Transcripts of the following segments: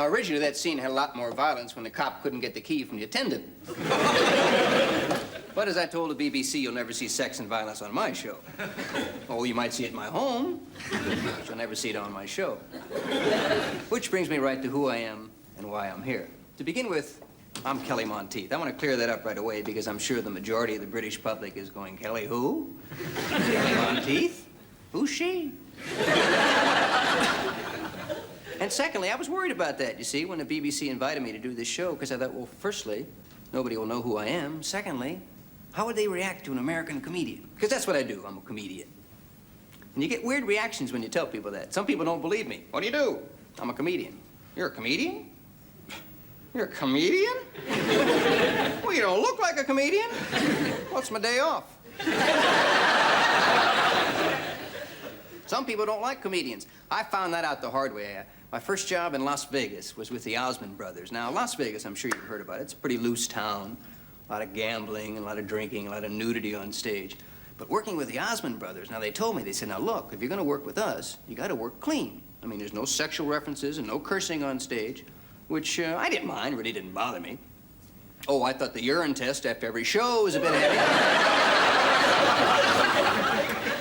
Now, originally, that scene had a lot more violence when the cop couldn't get the key from the attendant. But as I told the BBC, you'll never see sex and violence on my show. Oh, you might see it in my home, but you'll never see it on my show. Which brings me right to who I am and why I'm here. To begin with, I'm Kelly Monteith. I want to clear that up right away because I'm sure the majority of the British public is going, Kelly who? Kelly Monteith? Who's she? And secondly, I was worried about that, you see, when the BBC invited me to do this show, because I thought, well, firstly, nobody will know who I am. Secondly, how would they react to an American comedian? Because that's what I do. I'm a comedian. And you get weird reactions when you tell people that. Some people don't believe me. What do you do? I'm a comedian. You're a comedian? You're a comedian? Well, you don't look like a comedian. What's my day off? Some people don't like comedians. I found that out the hard way. My first job in Las Vegas was with the Osmond brothers. Now, Las Vegas, I'm sure you've heard about it. It's a pretty loose town. A lot of gambling, a lot of drinking, a lot of nudity on stage. But working with the Osmond brothers, now they told me, they said, now look, if you're gonna work with us, you gotta work clean. I mean, there's no sexual references and no cursing on stage, which I didn't mind, really didn't bother me. Oh, I thought the urine test after every show was a bit heavy.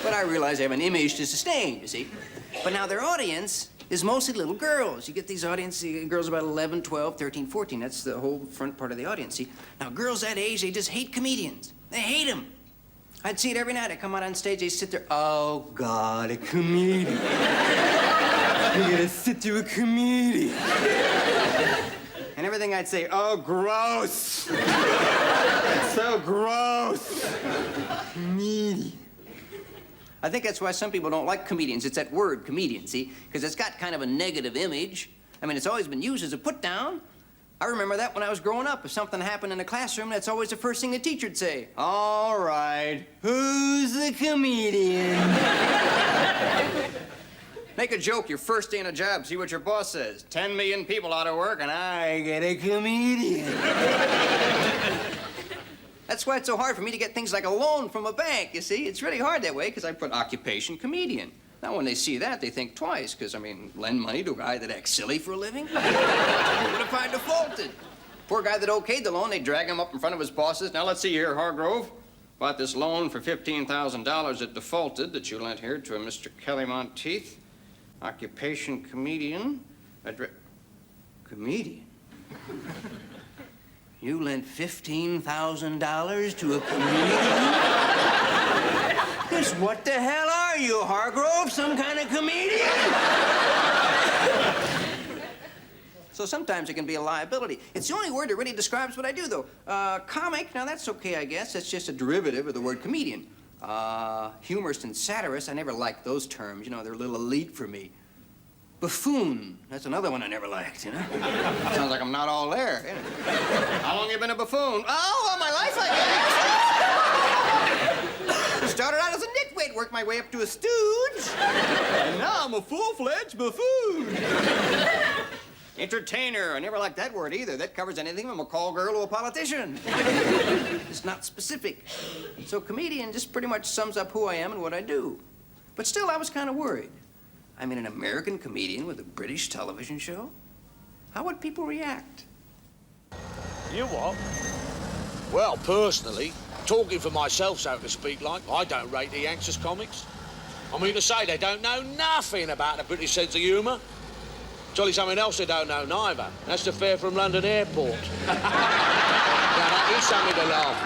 But I realized I have an image to sustain, you see. But now their audience is mostly little girls. You get these audience, girls about 11, 12, 13, 14. That's the whole front part of the audience, see. Now, girls that age, they just hate comedians. They hate them. I'd see it every night. I'd come out on stage, they'd sit there, oh, God, a comedian. You gotta sit to a comedian. And everything I'd say, oh, gross. It's so gross. Comedian. I think that's why some people don't like comedians. It's that word, comedian, see? Because it's got kind of a negative image. I mean, it's always been used as a put-down. I remember that when I was growing up. If something happened in the classroom, that's always the first thing the teacher'd say. All right, who's the comedian? Make a joke your first day on a job, see what your boss says. 10 million people out of work, and I get a comedian. That's why it's so hard for me to get things like a loan from a bank, you see? It's really hard that way, because I put occupation comedian. Now, when they see that, they think twice, because, I mean, lend money to a guy that acts silly for a living? What if I defaulted? Poor guy that okayed the loan, they drag him up in front of his bosses. Now, let's see here, Hargrove. Bought this loan for $15,000 that defaulted that you lent here to a Mr. Kelly Monteith. Occupation comedian. Comedian? You lent $15,000 to a comedian? Because what the hell are you, Hargrove? Some kind of comedian? So sometimes it can be a liability. It's the only word that really describes what I do, though. Comic, now that's okay, I guess. That's just a derivative of the word comedian. Humorist and satirist, I never liked those terms. You know, they're a little elite for me. Buffoon, that's another one I never liked, you know? Sounds like I'm not all there, you know? How long you been a buffoon? Oh, all my life, I guess. Started out as a nitwit, worked my way up to a stooge. And now I'm a full-fledged buffoon. Entertainer, I never liked that word either. That covers anything from a call girl to a politician. It's not specific. So comedian just pretty much sums up who I am and what I do. But still, I was kind of worried. I mean, an American comedian with a British television show? How would people react? You what? Well, personally, talking for myself, so to speak, like, I don't rate the Yanks comics. I mean to say they don't know nothing about the British sense of humour. Jolly something else they don't know neither. That's the fare from London Airport. Now, that is something to laugh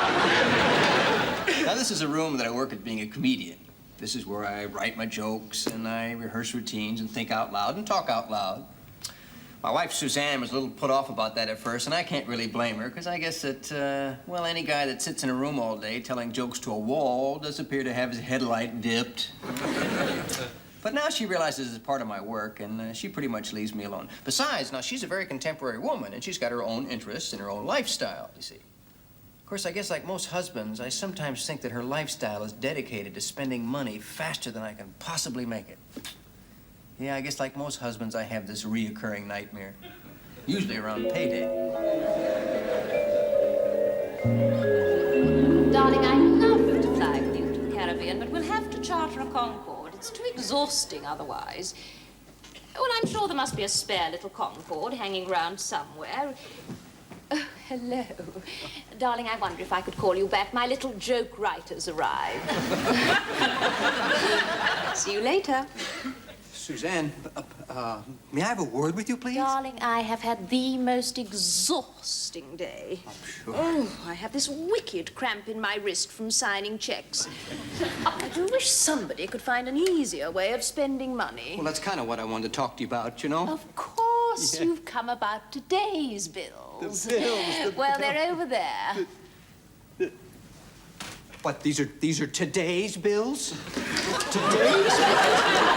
at. Now, this is a room that I work at being a comedian. This is where I write my jokes, and I rehearse routines, and think out loud, and talk out loud. My wife, Suzanne, was a little put off about that at first, and I can't really blame her, because I guess that, well, any guy that sits in a room all day telling jokes to a wall does appear to have his headlight dipped. But now she realizes it's part of my work, and she pretty much leaves me alone. Besides, now, she's a very contemporary woman, and she's got her own interests and her own lifestyle, you see. Of course, I guess like most husbands, I sometimes think that her lifestyle is dedicated to spending money faster than I can possibly make it. Yeah, I guess like most husbands, I have this reoccurring nightmare, usually around payday. Darling, I'd love to fly with you to the Caribbean, but we'll have to charter a Concorde. It's too exhausting otherwise. Well, I'm sure there must be a spare little Concorde hanging around somewhere. Oh, hello. Darling, I wonder if I could call you back. My little joke writer's arrived. See you later. Suzanne, may I have a word with you, please? Darling, I have had the most exhausting day. I'm sure. Oh, I have this wicked cramp in my wrist from signing checks. I do wish somebody could find an easier way of spending money. Well, that's kind of what I wanted to talk to you about, you know? Of course, Yeah. you've come about today's bills. The bills. Well, they're over there. What, these are today's bills? Today's?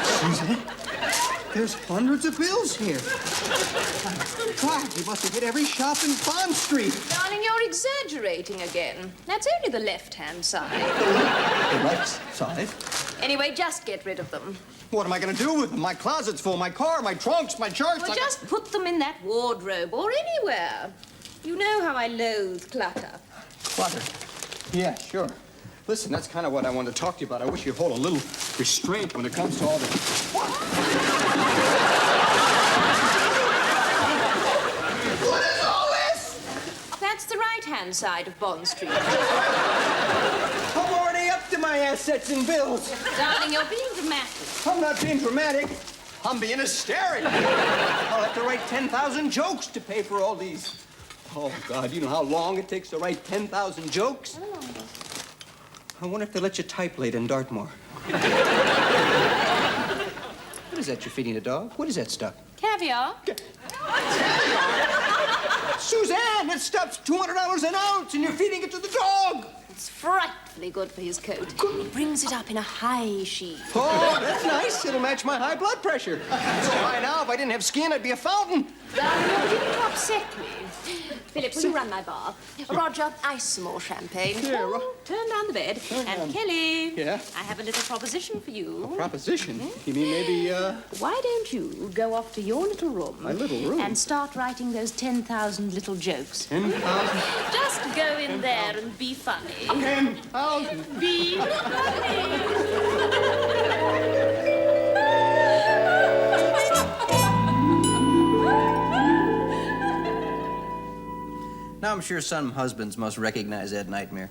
Suzanne, there's hundreds of bills here. God, you must have hit every shop in Bond Street. Darling, you're exaggerating again. That's only the left-hand side. The right side? Anyway, just get rid of them. What am I going to do with them? My closet's full, my car, my trunks, my charts. Well, just put them in that wardrobe or anywhere. You know how I loathe clutter. Clutter. Yeah, sure. Listen, that's kind of what I wanted to talk to you about. I wish you'd hold a little restraint when it comes to all this. What is all this? That's the right-hand side of Bond Street. I'm already up to my assets and bills. Darling, you're being dramatic. I'm not being dramatic. I'm being hysteric. I'll have to write 10,000 jokes to pay for all these. Oh, God, you know how long it takes to write 10,000 jokes? How long? I wonder if they let you type late in Dartmoor. What is that you're feeding a dog? What is that stuff? Caviar? Suzanne, that stuff's $200 an ounce, and you're feeding it to the dog. It's frightfully good for his coat. It brings it up in a high sheet. Oh, that's nice. It'll match my high blood pressure. So by now, if I didn't have skin, I'd be a fountain. Darling, you're beginning to upset me. Philip, will you run my bar? Roger, ice some more champagne. Yeah, Turn down the bed. And Kelly. Yeah? I have a little proposition for you. Proposition? You mean maybe, Why don't you go off to your little room? My little room? And start writing those 10,000 little jokes. 10,000? Just go in there and be funny. 10,000? Be funny. Now, I'm sure some husbands must recognize that nightmare.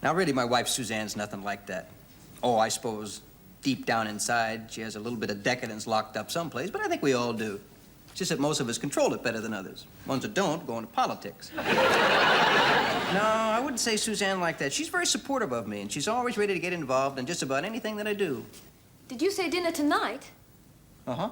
Now, really, my wife Suzanne's nothing like that. Oh, I suppose deep down inside, she has a little bit of decadence locked up someplace, but I think we all do. It's just that most of us control it better than others. Ones that don't go into politics. No, I wouldn't say Suzanne like that. She's very supportive of me, and she's always ready to get involved in just about anything that I do. Did you say dinner tonight? Uh-huh.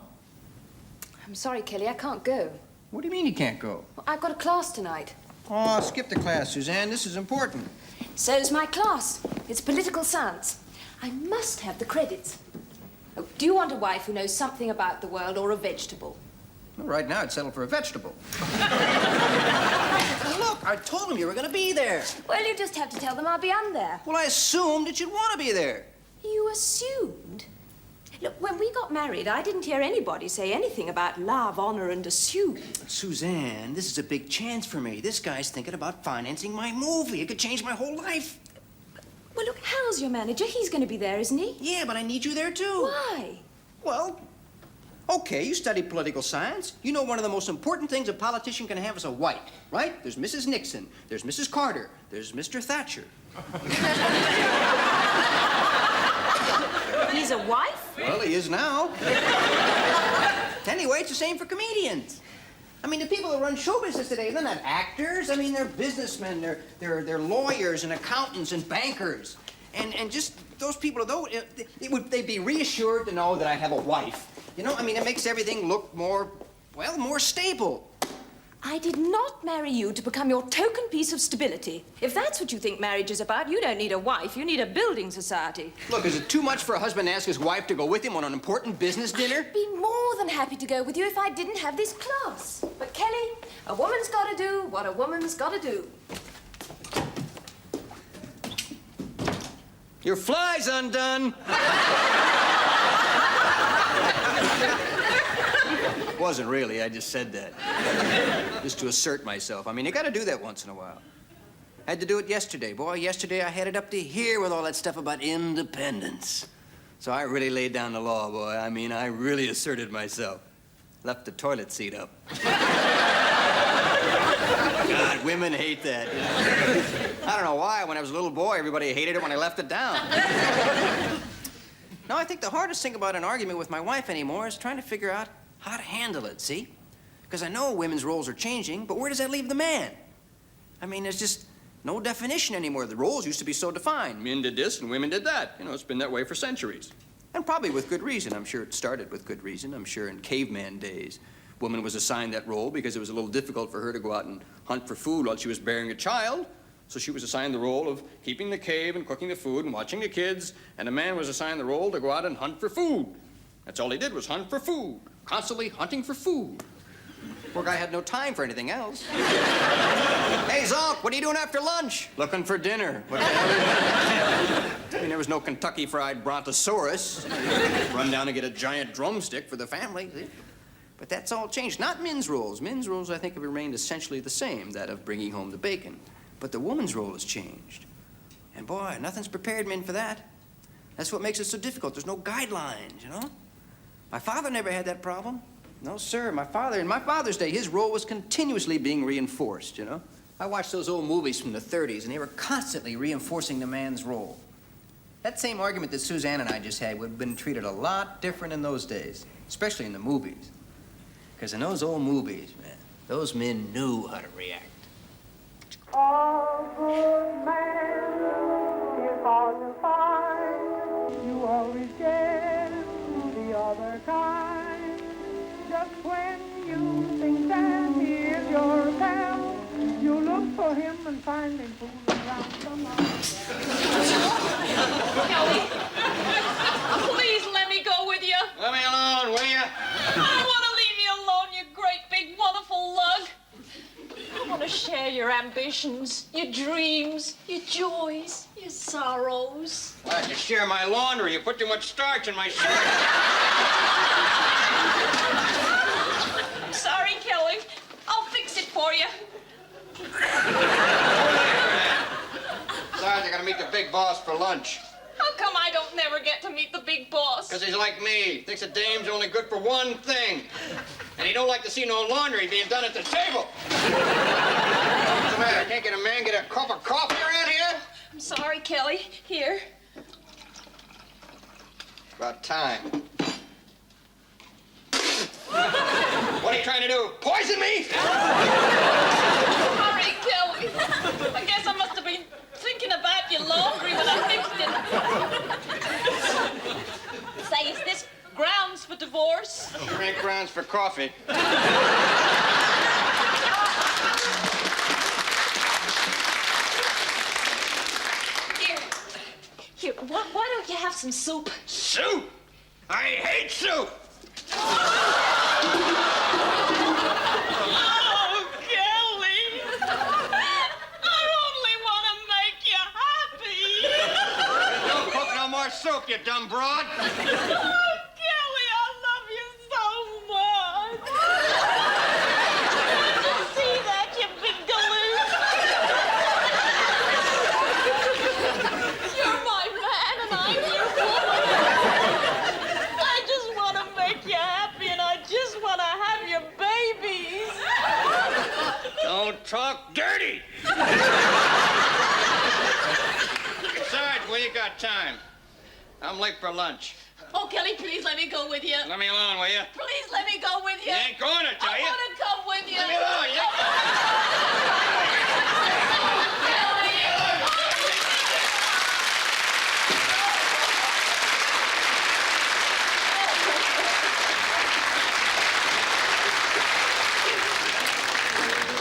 I'm sorry, Kelly, I can't go. What do you mean you can't go? Well, I've got a class tonight. Oh, skip the class, Suzanne. This is important. So's my class. It's political science. I must have the credits. Oh, do you want a wife who knows something about the world or a vegetable? Well, right now, I'd settle for a vegetable. Look, I told him you were going to be there. Well, you just have to tell them I'll be on there. Well, I assumed that you'd want to be there. You assumed? Look, when we got married, I didn't hear anybody say anything about love, honor, and assume. Suzanne, this is a big chance for me. This guy's thinking about financing my movie. It could change my whole life. Well, look, Hal's your manager. He's going to be there, isn't he? Yeah, but I need you there, too. Why? Well, okay, you study political science. You know one of the most important things a politician can have is a wife, right? There's Mrs. Nixon, there's Mrs. Carter, there's Mr. Thatcher. He's a wife? Well, he is now. Anyway, it's the same for comedians. I mean, the people who run show business today, they're not actors. I mean, they're businessmen. They're lawyers and accountants and bankers. And just those people, though, they'd be reassured to know that I have a wife. You know, I mean, it makes everything look more, well, more stable. I did not marry you to become your token piece of stability. If that's what you think marriage is about, you don't need a wife. You need a building society. Look, is it too much for a husband to ask his wife to go with him on an important business dinner? I'd be more than happy to go with you if I didn't have this class. But, Kelly, a woman's got to do what a woman's got to do. Your fly's undone. Wasn't really, I just said that. Just to assert myself. I mean, you gotta do that once in a while. Had to do it yesterday. Boy, yesterday I had it up to here with all that stuff about independence. So I really laid down the law, boy. I mean, I really asserted myself. Left the toilet seat up. God, women hate that. You know? I don't know why. When I was a little boy, everybody hated it when I left it down. No, I think the hardest thing about an argument with my wife anymore is trying to figure out how to handle it, see? Because I know women's roles are changing, but where does that leave the man? I mean, there's just no definition anymore. The roles used to be so defined. Men did this and women did that. You know, it's been that way for centuries. And probably with good reason. I'm sure it started with good reason. I'm sure in caveman days, woman was assigned that role because it was a little difficult for her to go out and hunt for food while she was bearing a child. So she was assigned the role of keeping the cave and cooking the food and watching the kids. And a man was assigned the role to go out and hunt for food. That's all he did was hunt for food. Constantly hunting for food. Poor guy had no time for anything else. Hey, Zonk, what are you doing after lunch? Looking for dinner. What the hell? I mean, there was no Kentucky Fried Brontosaurus. Run down and get a giant drumstick for the family. But that's all changed. Not men's roles. Men's roles, I think, have remained essentially the same, that of bringing home the bacon. But the woman's role has changed. And boy, nothing's prepared men for that. That's what makes it so difficult. There's no guidelines, you know? My father never had that problem. No, sir. In my father's day, his role was continuously being reinforced, you know? I watched those old movies from the 30s, and they were constantly reinforcing the man's role. That same argument that Suzanne and I just had would have been treated a lot different in those days, especially in the movies. Because in those old movies, man, those men knew how to react. A good man is hard to find. You always get the other kind. Just when you think that he is your pal, you look for him and find him fooling around some other. Kelly, please let me go with you. Let me alone, will you? I don't want to leave you alone, you great big wonderful lug. I want to share your ambitions, your dreams, your joys, your sorrows. Why'd you share my laundry? You put too much starch in my shirt. I'm sorry, Kelly. I'll fix it for you. Besides, I gotta meet the big boss for lunch. How come I don't never get to meet the big boss? Because he's like me. Thinks a dame's only good for one thing. And he don't like to see no laundry being done at the table. What's the matter? Can't get a man get a cup of coffee around here? I'm sorry, Kelly. Here. About time. What are you trying to do? Poison me? Sorry, Kelly. I guess I must have been thinking about your laundry when I fixed it. Say, is this grounds for divorce? Sure ain't grounds for coffee. Here, why don't you have some soup? Soup? I hate soup! Oh, Kelly! I only want to make you happy! Don't cook no more soup, you dumb broad! Oh, Kelly, I love you so much! Can't you see that, you big galoot? You're my man and I'm your woman. I just want to make you happy and I just want to have your babies. Don't talk dirty! Besides, when you got time? I'm late for lunch. Oh, Kelly, please let me go with you. Let me alone, will you? Please let me go with you. You ain't going, I tell I you. want to come with you. Let me alone,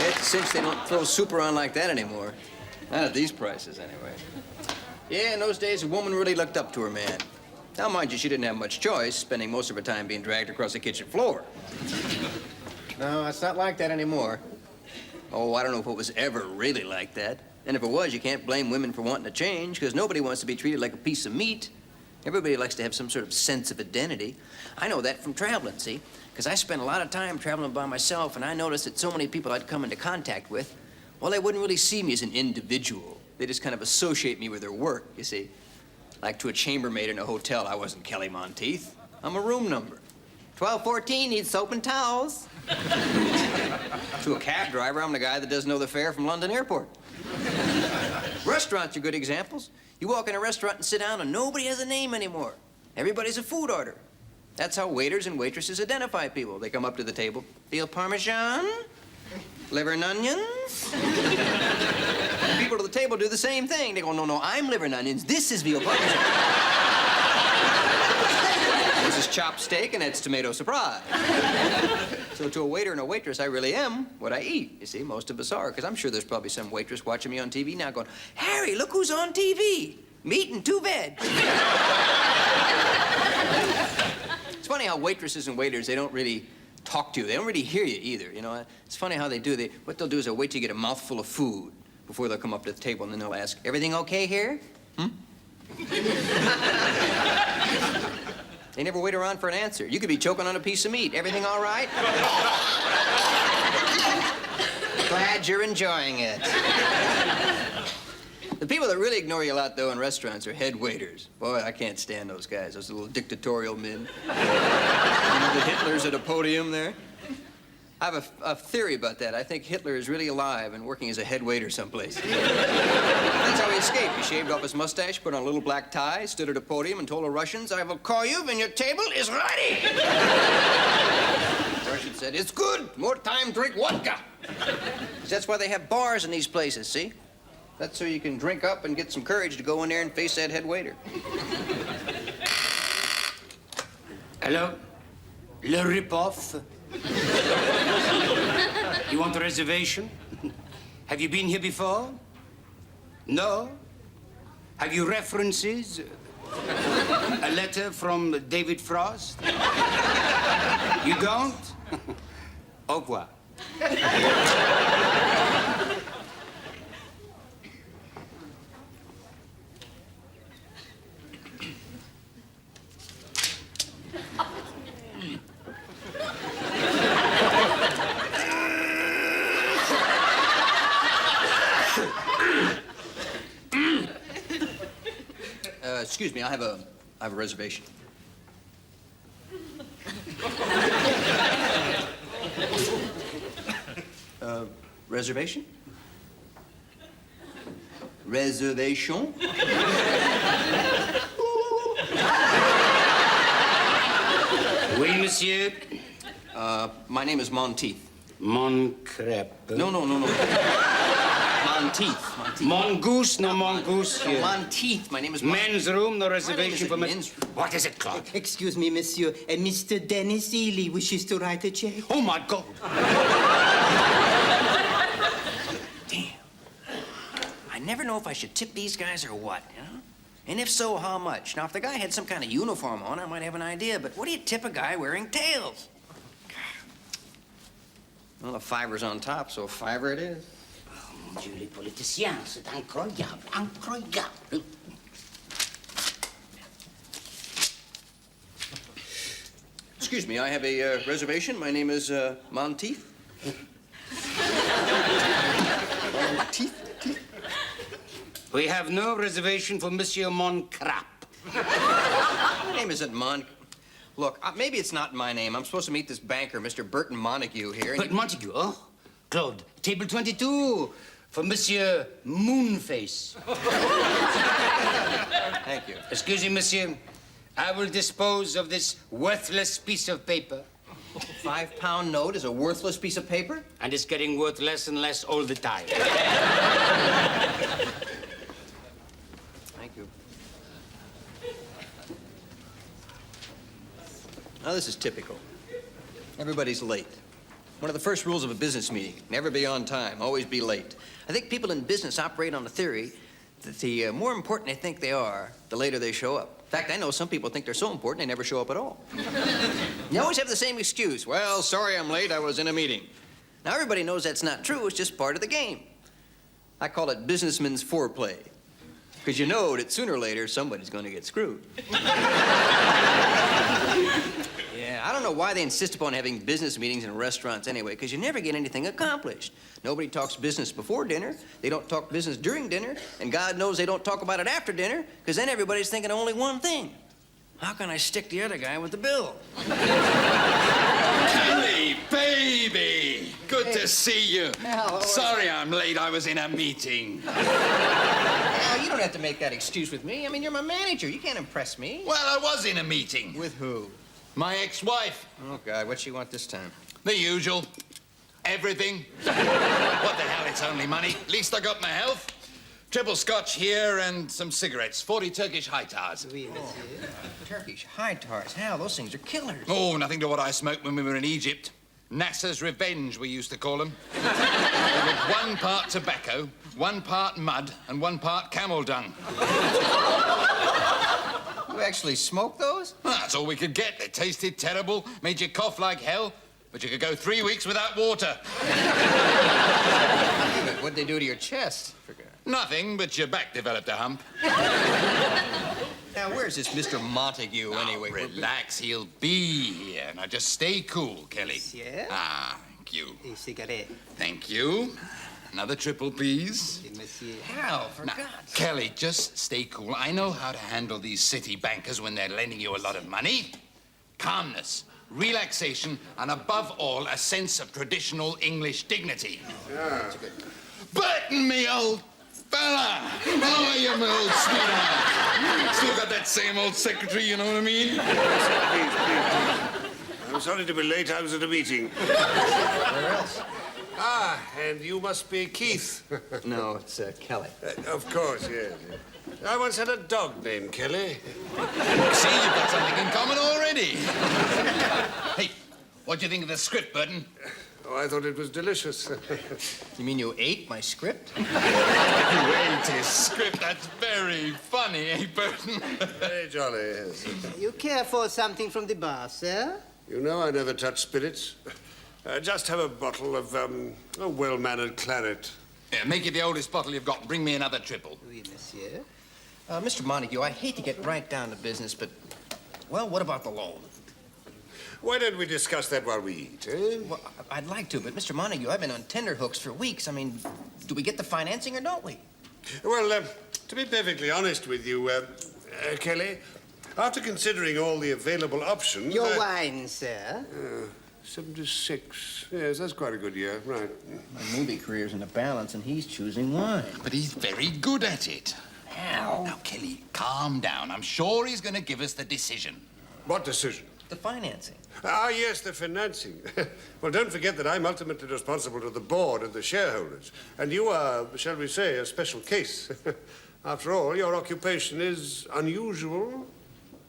It's a cinch they don't throw soup around like that anymore. Not at these prices, anyway. Yeah, in those days, a woman really looked up to her man. Now, mind you, she didn't have much choice, spending most of her time being dragged across the kitchen floor. No, it's not like that anymore. Oh, I don't know if it was ever really like that. And if it was, you can't blame women for wanting to change, because nobody wants to be treated like a piece of meat. Everybody likes to have some sort of sense of identity. I know that from traveling, see? Because I spent a lot of time traveling by myself, and I noticed that so many people I'd come into contact with, well, they wouldn't really see me as an individual. They just kind of associate me with their work, you see. Like to a chambermaid in a hotel, I wasn't Kelly Monteith. I'm a room number. 1214 needs soap and towels. To a cab driver, I'm the guy that doesn't know the fare from London Airport. Restaurants are good examples. You walk in a restaurant and sit down and nobody has a name anymore. Everybody's a food order. That's how waiters and waitresses identify people. They come up to the table. Veal Parmesan? Liver and onions? People to the table do the same thing. They go, no, I'm liver and onions. This is veal Parmesan. This is chopped steak and that's tomato surprise. So to a waiter and a waitress, I really am what I eat. You see, most of us are, because I'm sure there's probably some waitress watching me on TV now going, Harry, look who's on TV. Meat and 2 veg. It's funny how waitresses and waiters, they don't really talk to you. They don't really hear you either, you know. It's funny how they do. What they'll do is they'll wait till you get a mouthful of food before they'll come up to the table, and then they'll ask, everything okay here? They never wait around for an answer. You could be choking on a piece of meat. Everything all right? Glad you're enjoying it. The people that really ignore you a lot, though, in restaurants are head waiters. Boy, I can't stand those guys, those little dictatorial men. You know, the Hitlers at a podium there. I have a theory about that. I think Hitler is really alive and working as a head waiter someplace. That's how he escaped. He shaved off his mustache, put on a little black tie, stood at a podium and told the Russians, I will call you when your table is ready. The Russian said, it's good. More time, drink vodka. That's why they have bars in these places, see? That's so you can drink up and get some courage to go in there and face that head waiter. Hello? Le ripoff? You want a reservation? Have you been here before? No? Have you references? A letter from David Frost? You don't? Au revoir. Excuse me, I have a reservation. Reservation? Reservation? Oui, monsieur. My name is Monteith. Moncrepe. No. Monteith. Mongoose, no mongoose. Monteith. My name is Monteith. Men's room, no reservation for men's men. What is it, Claude? Excuse me, monsieur. Mr. Dennis Ely wishes to write a check. Oh, my God. Damn. I never know if I should tip these guys or what, you know? And if so, how much? Now, if the guy had some kind of uniform on, I might have an idea, but what do you tip a guy wearing tails? Well, a $5's on top, so $5 it is. Oh, mon Dieu, les politiciens, c'est incroyable, incroyable. Excuse me, I have a reservation. My name is Monteith. Monteith? We have no reservation for Monsieur Moncrap. My name isn't Look, maybe it's not my name. I'm supposed to meet this banker, Mr. Burton Montague here. But Montague, oh? Claude, table 22 for Monsieur Moonface. Thank you. Excuse me, monsieur. I will dispose of this worthless piece of paper. £5 note is a worthless piece of paper? And it's getting worth less and less all the time. Thank you. Now, this is typical. Everybody's late. One of the first rules of a business meeting, never be on time, always be late. I think people in business operate on the theory that the more important they think they are, the later they show up. In fact, I know some people think they're so important they never show up at all. They always have the same excuse. Well, sorry I'm late, I was in a meeting. Now, everybody knows that's not true, it's just part of the game. I call it businessman's foreplay. Because you know that sooner or later, somebody's going to get screwed. Yeah, I don't don't know why they insist upon having business meetings in restaurants anyway, because you never get anything accomplished. Nobody talks business before dinner. They don't talk business during dinner. And God knows they don't talk about it after dinner, because then everybody's thinking of only one thing. How can I stick the other guy with the bill? Kelly, baby! Good to see you. Hello. Sorry I'm late. I was in a meeting. Now, you don't have to make that excuse with me. I mean, you're my manager. You can't impress me. Well, I was in a meeting. With who? My ex-wife. Oh, God, what'd she want this time? The usual. Everything. What the hell, it's only money. At least I got my health. Triple scotch here and some cigarettes. 40 Turkish high tars. Turkish high tars. Hell, those things are killers. Oh, nothing to what I smoked when we were in Egypt. Nasser's Revenge, we used to call them. They were 1 part tobacco, 1 part mud, and 1 part camel dung. You actually smoke those? Well, that's all we could get. They tasted terrible, made you cough like hell, but you could go 3 weeks without water. What'd they do to your chest? Forgot. Nothing, but your back developed a hump. Now, where's this Mr. Montague, anyway? Relax, he'll be here. Now, just stay cool, Kelly. Monsieur? Ah, thank you. A cigarette, Thank you. Another triple, please. monsieur. Hell, for Now, God's Kelly, just stay cool. I know how to handle these city bankers when they're lending you a lot of money. Calmness, relaxation, and above all, a sense of traditional English dignity. Yeah. Burton, me old fella! How are you, my old sweetheart? Still got that same old secretary, you know what I mean? Please. I'm sorry to be late. I was at a meeting. Where else? Ah, and you must be Keith. No, it's Kelly. Of course, yes. I once had a dog named Kelly. See, you've got something in common already. Hey, what do you think of the script, Burton? Oh, I thought it was delicious. You mean you ate my script? You ate his script. That's very funny, eh, Burton? Very jolly, yes. You care for something from the bar, sir? You know I never touch spirits. Just have a bottle of, a well-mannered claret. Yeah, make it the oldest bottle you've got and bring me another triple. Oui, monsieur. Mr. Montague, I hate to get right down to business, but, well, what about the loan? Why don't we discuss that while we eat, eh? Well, I'd like to, but Mr. Montague, I've been on tenterhooks for weeks. I mean, do we get the financing or don't we? Well, to be perfectly honest with you, Kelly, after considering all the available options... Your wine, sir. 76. Yes, that's quite a good year, right. My movie career's in the balance, and he's choosing wine. But he's very good at it. How? Now, Kelly, calm down. I'm sure he's going to give us the decision. What decision? The financing. Ah, yes, the financing. Well, don't forget that I'm ultimately responsible to the board and the shareholders. And you are, shall we say, a special case. After all, your occupation is unusual.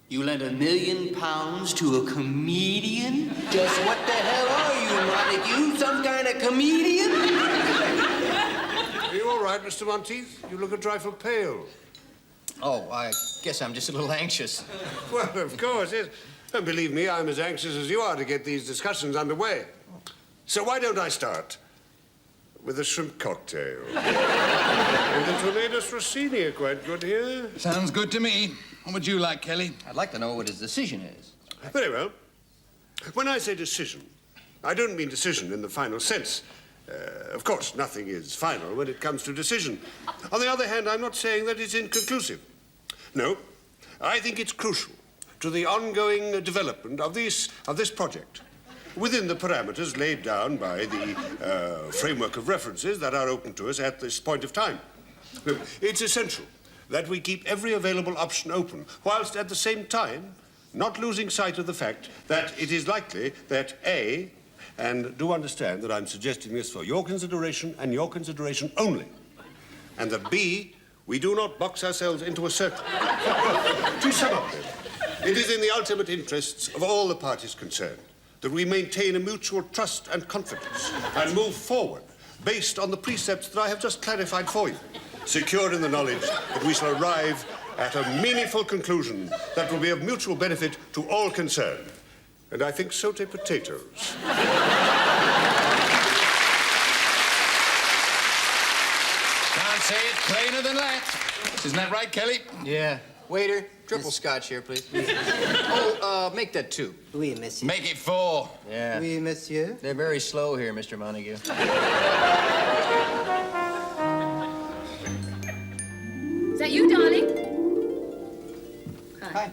You lent £1 million to a comedian? Just what the hell are you, Montague? Some kind of comedian? Are you all right, Mr. Monteith? You look a trifle pale. Oh, I guess I'm just a little anxious. Well, of course, yes. And believe me, I'm as anxious as you are to get these discussions underway. So why don't I start with a shrimp cocktail? And the tomatoes rossini are quite good here. Sounds good to me. What would you like, Kelly? I'd like to know what his decision is. Very well. When I say decision, I don't mean decision in the final sense. Of course, nothing is final when it comes to decision. On the other hand, I'm not saying that it's inconclusive. No, I think it's crucial to the ongoing development of this project within the parameters laid down by the framework of references that are open to us at this point of time. It's essential that we keep every available option open, whilst at the same time not losing sight of the fact that it is likely that A, and do understand that I'm suggesting this for your consideration and your consideration only, and that B, we do not box ourselves into a circle. To sum up, then, it is in the ultimate interests of all the parties concerned that we maintain a mutual trust and confidence and move forward based on the precepts that I have just clarified for you, secure in the knowledge that we shall arrive at a meaningful conclusion that will be of mutual benefit to all concerned. And I think saute potatoes. Can't say it plainer than that. Isn't that right, Kelly? Yeah, Waiter, triple scotch here, please. Make that 2. Oui, monsieur. Make it 4. Yeah. Oui, monsieur. They're very slow here, Mr. Montague. Is that you, darling? Hi.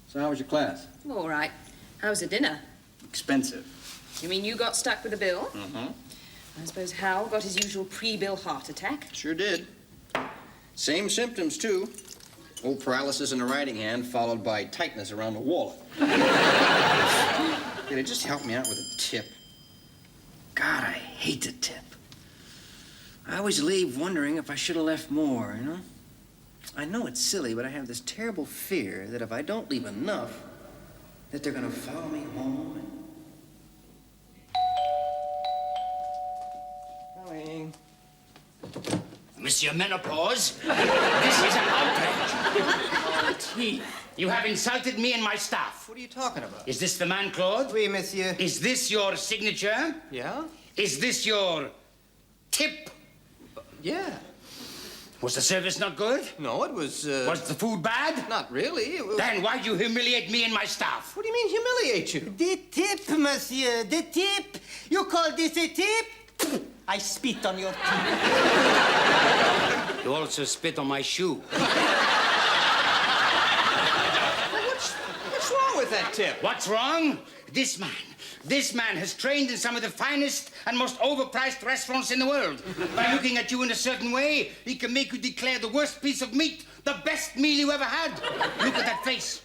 So how was your class? All right. How was the dinner? Expensive. You mean you got stuck with the bill? Mm-hmm. I suppose Hal got his usual pre-bill heart attack. Sure did. Same symptoms, too. Old paralysis in the writing hand, followed by tightness around the wallet. Could just help me out with a tip? God, I hate to tip. I always leave wondering if I should have left more, you know? I know it's silly, but I have this terrible fear that if I don't leave enough, that they're gonna follow me home and... Coming. Monsieur Menopause, this is an outrage. You have insulted me and my staff. What are you talking about? Is this the man, Claude? Oui, monsieur. Is this your signature? Yeah? Is this your tip? Yeah. Was the service not good? No, it was, Was the food bad? Not really. It was... Then why'd you humiliate me and my staff? What do you mean humiliate you? The tip, monsieur. The tip. You call this a tip? I spit on your tip. You also spit on my shoe. What's wrong with that tip? What's wrong? This man has trained in some of the finest and most overpriced restaurants in the world. By looking at you in a certain way, he can make you declare the worst piece of meat the best meal you ever had. Look at that face.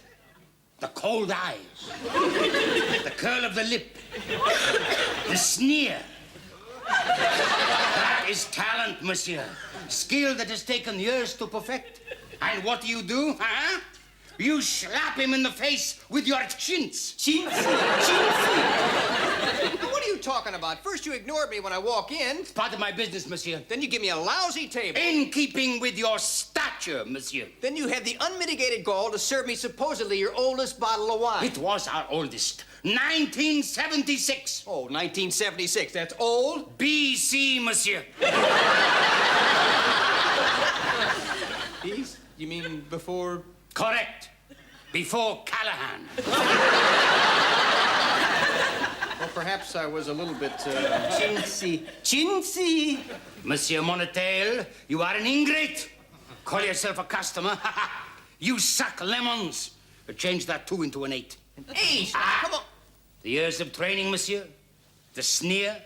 The cold eyes. The curl of the lip. The sneer. That is talent, monsieur. Skill that has taken years to perfect. And what do? Huh? You slap him in the face with your chintz. Chintzy. What are you talking about? First you ignored me when I walk in. It's part of my business, monsieur. Then you give me a lousy table. In keeping with your stature, monsieur. Then you have the unmitigated gall to serve me supposedly your oldest bottle of wine. It was our oldest. 1976. Oh, 1976. That's old? BC, monsieur. Peace? You mean before... Correct. Before Callahan. Well, perhaps I was a little bit, Chintzy. Monsieur Monetel, you are an ingrate. Call yourself a customer. You suck lemons. Change that 2 into an 8. An 8? Come on. The years of training, monsieur. The sneer.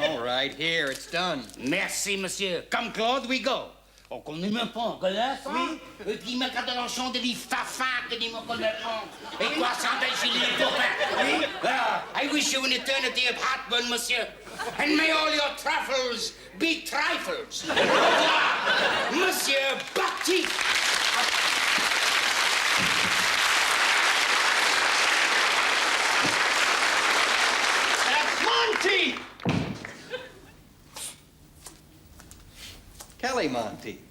All right, here, it's done. Merci, monsieur. Come, Claude, we go. On connaît même pas encore là, oui. Et puis, me garde l'enchant de l'île Fafin, que dit mon connaissant. Et quoi, santé, chez les copains, oui? I wish you an eternity of heartburn, monsieur. And may all your truffles be trifles. Au revoir, Monsieur Baptiste. Monteith! Kelly Monteith.